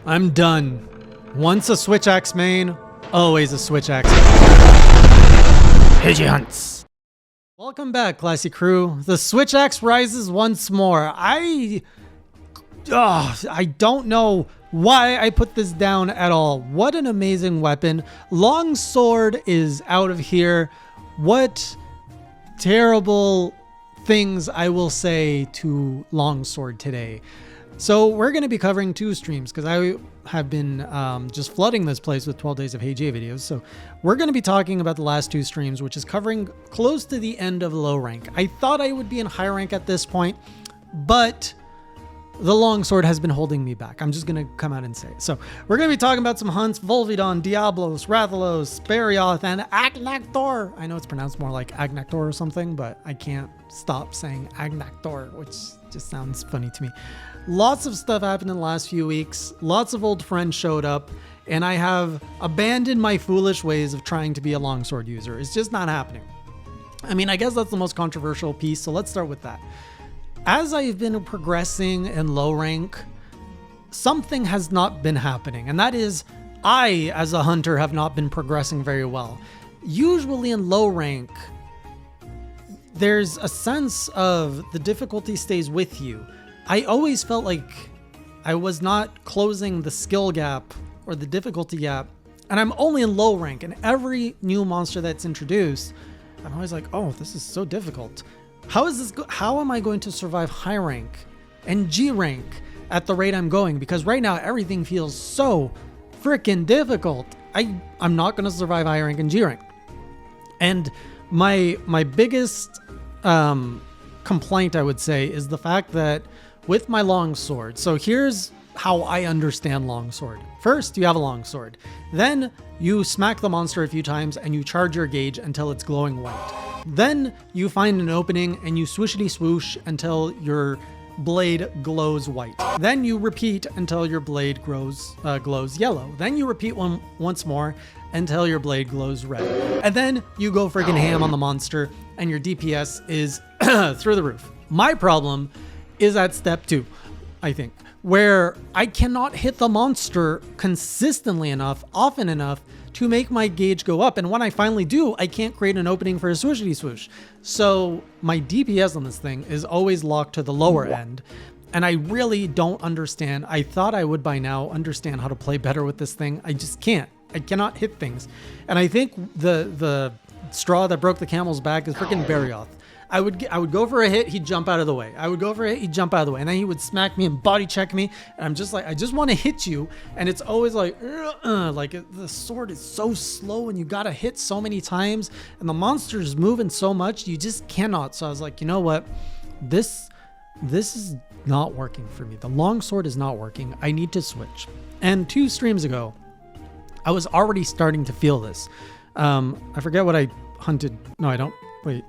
I'm done. Once a switch axe main, always a switch axe. Pidgey hunts. Welcome back, classy crew. The switch axe rises once more. I don't know why I put this down at all. What an amazing weapon. Longsword is out of here. What terrible things I will say to Longsword today. So we're going to be covering two streams because I have been just flooding this place with 12 days of Hey J videos. So we're going to be talking about the last two streams, which is covering close to the end of low rank. I thought I would be in high rank at this point, but the Longsword has been holding me back. I'm just going to come out and say it. So we're going to be talking about some hunts: Volvidon, Diablos, Rathalos, Sparioth, and Agnaktor. I know it's pronounced more like Agnaktor or something, but I can't stop saying Agnaktor, which just sounds funny to me. Lots of stuff happened in the last few weeks. Lots of old friends showed up, and I have abandoned my foolish ways of trying to be a Longsword user. It's just not happening. I mean, I guess that's the most controversial piece, so let's start with that. As I've been progressing in low rank, something has not been happening, and that is I, as a hunter, have not been progressing very well. Usually in low rank, there's a sense of the difficulty stays with you. I always felt like I was not closing the skill gap or the difficulty gap, and I'm only in low rank, and every new monster that's introduced, I'm always like, oh, this is so difficult. How am I going to survive high rank and G rank at the rate I'm going? Because right now everything feels so freaking difficult. I'm not going to survive high rank and G rank. And my biggest complaint, I would say, is the fact that with my Longsword, so here's how I understand Longsword. First, you have a Longsword. Then you smack the monster a few times and you charge your gauge until it's glowing white. Then you find an opening and you swishity swoosh until your blade glows white. Then you repeat until your blade glows yellow. Then you repeat once more until your blade glows red. And then you go freaking ham on the monster and your DPS is through the roof. My problem is at step 2, I think, where I cannot hit the monster consistently enough, often enough, to make my gauge go up. And when I finally do, I can't create an opening for a swishity swoosh. So my DPS on this thing is always locked to the lower end. And I really don't understand. I thought I would by now understand how to play better with this thing. I just can't. I cannot hit things. And I think the straw that broke the camel's back is freaking Barioth. I would go for a hit, he'd jump out of the way. I would go for a hit, he'd jump out of the way. And then he would smack me and body check me. And I'm just like, I just want to hit you. And it's always like the sword is so slow and you got to hit so many times. And the monster's moving so much, you just cannot. So I was like, you know what? This is not working for me. The Longsword is not working. I need to switch. And 2 streams ago, I was already starting to feel this. I forget what I hunted. No, I don't. Wait.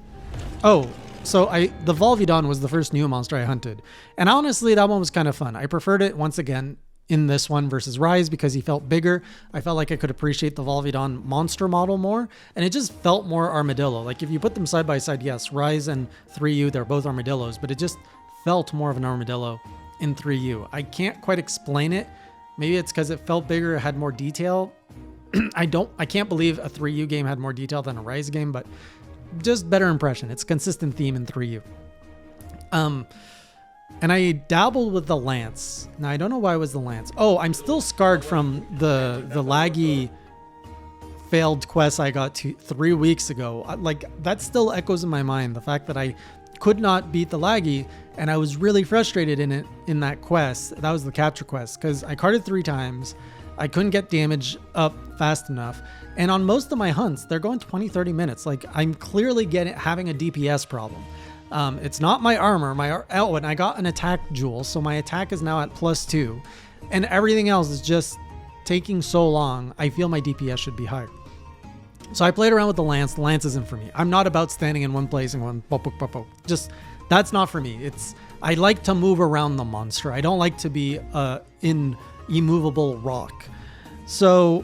Oh, so the Volvidon was the first new monster I hunted. And honestly, that one was kind of fun. I preferred it once again in this one versus Rise because he felt bigger. I felt like I could appreciate the Volvidon monster model more. And it just felt more armadillo. Like if you put them side by side, yes, Rise and 3U, they're both armadillos, but it just felt more of an armadillo in 3U. I can't quite explain it. Maybe it's because it felt bigger, it had more detail. I can't believe a 3U game had more detail than a Rise game, but just better impression. It's a consistent theme in 3U. And I dabbled with the Lance. Now I don't know why it was the Lance. Oh, I'm still scarred from the laggy failed quest I got 3 weeks ago. Like that still echoes in my mind. The fact that I could not beat the laggy and I was really frustrated in that quest. That was the capture quest because I carded 3 times. I couldn't get damage up fast enough. And on most of my hunts, they're going 20-30 minutes. Like I'm clearly having a DPS problem. It's not my armor. And I got an attack jewel, so my attack is now at +2. And everything else is just taking so long. I feel my DPS should be higher. So I played around with the Lance. The Lance isn't for me. I'm not about standing in one place and going pop, pop, pop, pop. Just that's not for me. I like to move around the monster. I don't like to be in immovable rock. So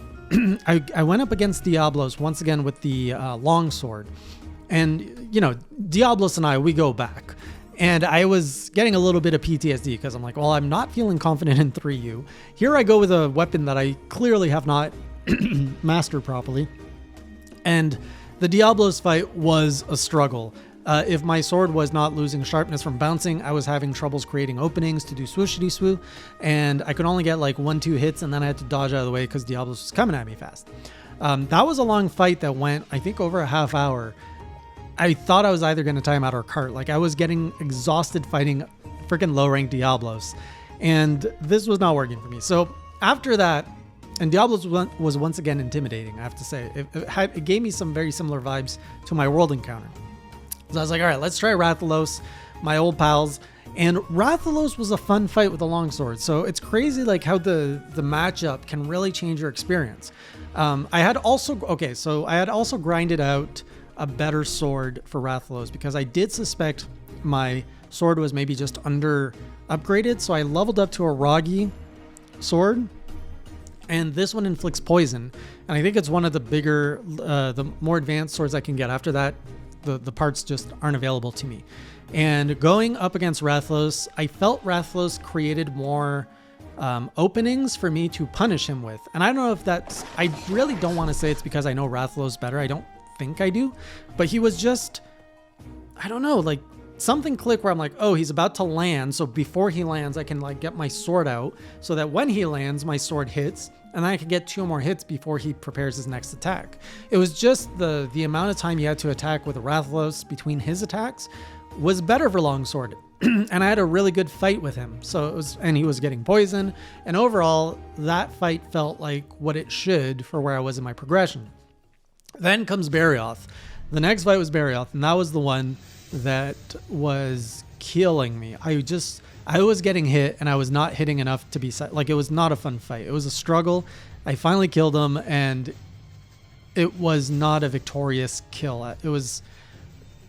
I went up against Diablos once again with the Longsword. And, you know, Diablos and I, we go back. And I was getting a little bit of PTSD because I'm like, well, I'm not feeling confident in 3U. Here I go with a weapon that I clearly have not mastered properly. And the Diablos fight was a struggle. If my sword was not losing sharpness from bouncing, I was having troubles creating openings to do swooshity swoo, and I could only get like 1-2 hits, and then I had to dodge out of the way because Diablos was coming at me fast. That was a long fight that went, I think, over a half hour. I thought I was either going to time out or cart. Like, I was getting exhausted fighting freaking low-ranked Diablos, and this was not working for me. So after that, and Diablos was once again intimidating, I have to say. It gave me some very similar vibes to my world encounter. So I was like, all right, let's try Rathalos, my old pals. And Rathalos was a fun fight with a longsword. So it's crazy like how the matchup can really change your experience. I had also grinded out a better sword for Rathalos because I did suspect my sword was maybe just under upgraded. So I leveled up to a Ragi sword. And this one inflicts poison. And I think it's one of the bigger, the more advanced swords I can get. After that, the parts just aren't available to me. And going up against Rathalos, I felt Rathalos created more openings for me to punish him with. And I don't know if I really don't want to say it's because I know Rathalos better. I don't think I do. But he was just, I don't know, like something clicked where I'm like, oh, he's about to land. So before he lands, I can like get my sword out so that when he lands, my sword hits. And then I can get 2 more hits before he prepares his next attack. It was just the amount of time he had to attack with Rathalos between his attacks was better for Longsword. And I had a really good fight with him. And he was getting poison. And overall, that fight felt like what it should for where I was in my progression. Then comes Barioth. The next fight was Barioth, and that was the one that was killing me. I was getting hit and I was not hitting enough to be like, it was not a fun fight. It was a struggle. I finally killed him and it was not a victorious kill. It was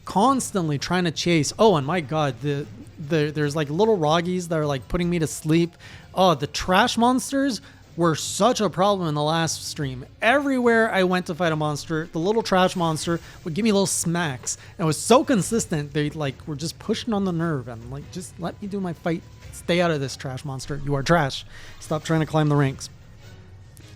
constantly trying to chase. Oh, and my God, there's like little Roggies that are like putting me to sleep. Oh, the trash monsters were such a problem in the last stream. Everywhere I went to fight a monster, the little trash monster would give me little smacks. And it was so consistent. They like were just pushing on the nerve. And like, just let me do my fight. Stay out of this, trash monster. You are trash. Stop trying to climb the ranks.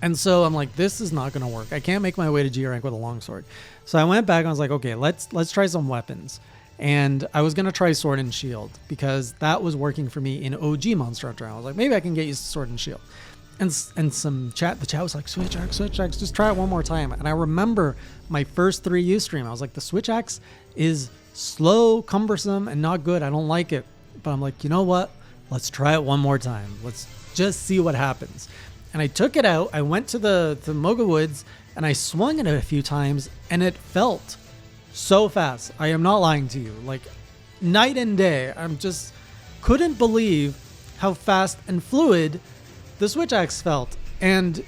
And so I'm like, this is not going to work. I can't make my way to G rank with a longsword. So I went back and I was like, okay, let's try some weapons. And I was going to try sword and shield because that was working for me in OG Monster Hunter. I was like, maybe I can get used to sword and shield. And the chat was like, switch axe, just try it one more time. And I remember my first 3U stream. I was like, the switch axe is slow, cumbersome, and not good. I don't like it. But I'm like, you know what? Let's try it one more time. Let's just see what happens. And I took it out. I went to the Moga Woods and I swung it a few times and it felt so fast. I am not lying to you. Like night and day. I'm just couldn't believe how fast and fluid the switch axe felt. And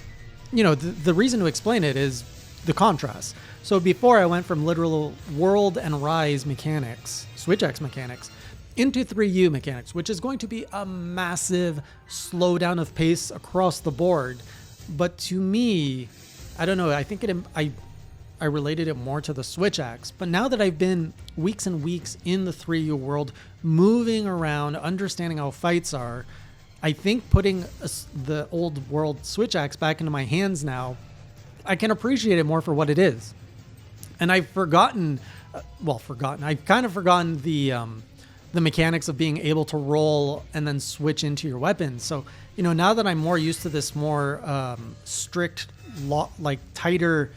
you know, the reason to explain it is the contrast. So before I went from literal world and rise mechanics, switch axe mechanics, into 3U mechanics, which is going to be a massive slowdown of pace across the board. But to me, I don't know, I think I related it more to the switch axe. But now that I've been weeks and weeks in the 3U world, moving around, understanding how fights are, I think putting the old world switch axe back into my hands now, I can appreciate it more for what it is. And I've I've kind of forgotten the mechanics of being able to roll and then switch into your weapon. So, you know, now that I'm more used to this more strict, tighter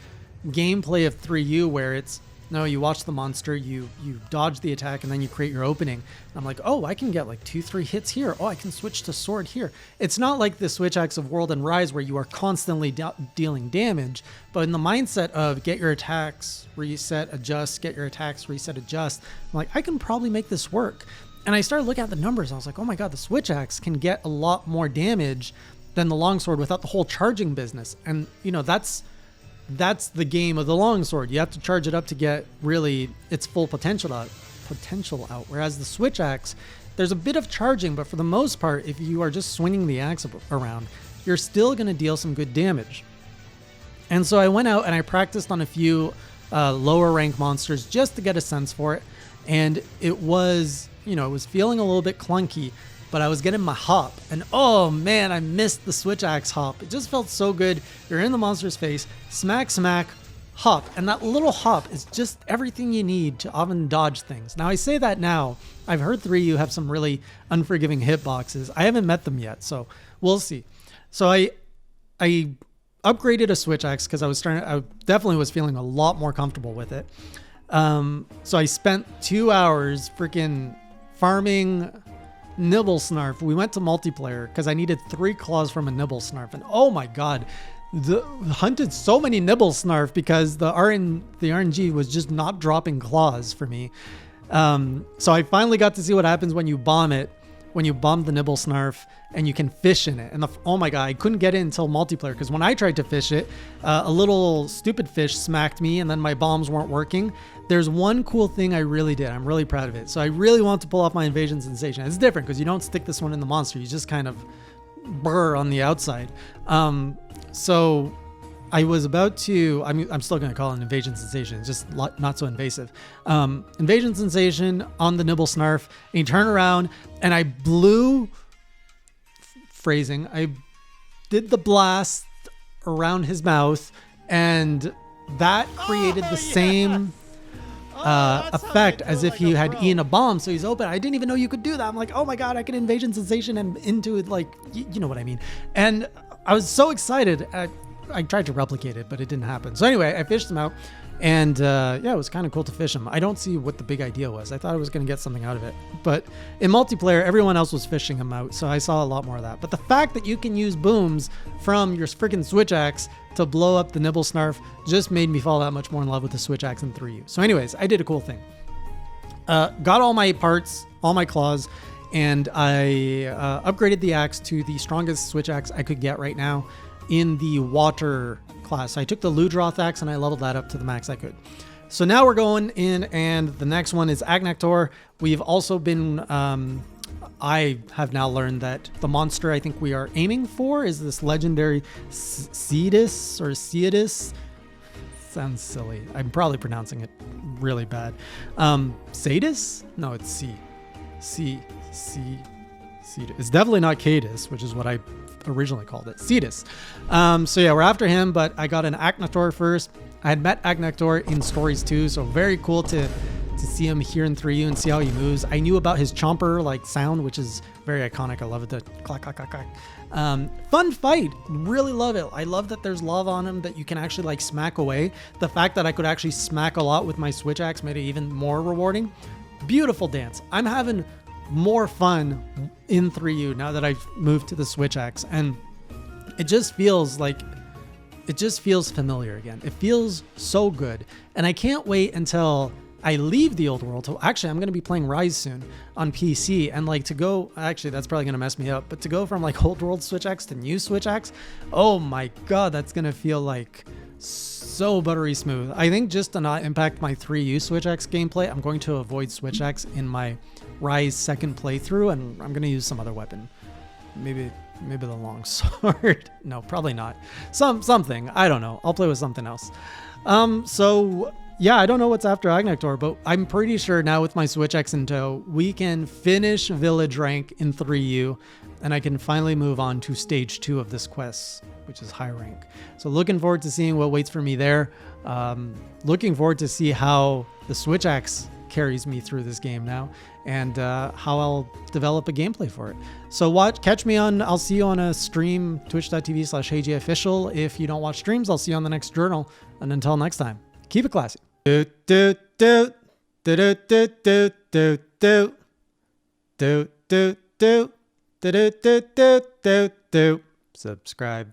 gameplay of 3U where it's, no, you watch the monster, you dodge the attack, and then you create your opening. And I'm like, oh, I can get like 2-3 hits here. Oh, I can switch to sword here. It's not like the switch axe of World and Rise where you are constantly dealing damage, but in the mindset of get your attacks, reset, adjust, get your attacks, reset, adjust, I'm like, I can probably make this work. And I started looking at the numbers. I was like, oh my God, the switch axe can get a lot more damage than the longsword without the whole charging business. And, you know, that's the game of the longsword. You have to charge it up to get really its full potential out. Whereas the switch axe, there's a bit of charging, but for the most part, if you are just swinging the axe around, you're still going to deal some good damage. And so I went out and I practiced on a few lower rank monsters just to get a sense for it. And it was it was feeling a little bit clunky, but I was getting my hop, and oh man, I missed the switch axe hop. It just felt so good. You're in the monster's face, smack, smack, hop, and that little hop is just everything you need to often dodge things. Now I say that now. I've heard 3U have some really unforgiving hitboxes. I haven't met them yet, so we'll see. So I upgraded a switch axe because I definitely was feeling a lot more comfortable with it. So I spent 2 hours freaking farming Nibble Snarf. We went to multiplayer because I needed 3 claws from a Nibble Snarf, and oh my god, hunted so many Nibble Snarf because the RNG was just not dropping claws for me. So I finally got to see what happens when you bomb it, when you bomb the Nibble Snarf and you can fish in it. And oh my god, I couldn't get it until multiplayer because when I tried to fish it, a little stupid fish smacked me and then my bombs weren't working. There's one cool thing I really did. I'm really proud of it. So I really want to pull off my invasion sensation. It's different because you don't stick this one in the monster. You just kind of burr on the outside. So I was about to, I'm still going to call it an invasion sensation. It's just not so invasive. Invasion sensation on the Nibble Snarf. And you turn around and I blew, I did the blast around his mouth, and that created the same effect as if he had eaten a bomb. So he's open. I didn't even know you could do that. I'm like, oh my god, I can invasion sensation and into it, like, you know what I mean. And I was so excited. I tried to replicate it, but it didn't happen. So anyway, I fished him out, and yeah, it was kind of cool to fish him. I don't see what the big idea was. I thought I was going to get something out of it, but in multiplayer, everyone else was fishing him out, so I saw a lot more of that. But the fact that you can use booms from your freaking switch axe to blow up the Nibble Snarf just made me fall that much more in love with the switch axe in 3U. So anyways, I did a cool thing. Got all my parts, all my claws, and I upgraded the axe to the strongest switch axe I could get right now in the water class. So I took the Ludroth axe and I leveled that up to the max I could. So now we're going in, and the next one is Agnaktor. We've also been, I have now learned that the monster I think we are aiming for is this legendary Cetus or Cetus. Sounds silly. I'm probably pronouncing it really bad. Cetus? No, it's C. It's definitely not Cadus, which is what I originally called it. Cetus. So yeah, we're after him, but I got an Agnaktor first. I had met Agnaktor in Stories 2, so very cool to see him here in 3U and see how he moves. I knew about his chomper like sound, which is very iconic. I love it. The clack, clack, clack, clack. Fun fight. Really love it. I love that there's lava on him that you can actually like smack away. The fact that I could actually smack a lot with my switch axe made it even more rewarding. Beautiful dance. I'm having more fun in 3U now that I've moved to the switch axe, and it just feels familiar again. It feels so good, and I can't wait until I leave the old world. Actually, I'm going to be playing Rise soon on PC, and like to go, actually that's probably going to mess me up, but to go from like old world switch axe to new switch axe, oh my god, that's going to feel like so buttery smooth. I think just to not impact my 3U switch axe gameplay, I'm going to avoid switch axe in my Rise second playthrough, and I'm going to use some other weapon. Maybe the Longsword. No, probably not. Something. I don't know. I'll play with something else. So yeah, I don't know what's after Agnaktor, but I'm pretty sure now with my switch axe in tow, we can finish village rank in 3U, and I can finally move on to stage 2 of this quest, which is high rank. So looking forward to seeing what waits for me there. Looking forward to see how the switch axe carries me through this game now, and how I'll develop a gameplay for it. So I'll see you on a stream, twitch.tv/HeyGOfficial. If you don't watch streams, I'll see you on the next journal. And until next time, keep it classy. Subscribe.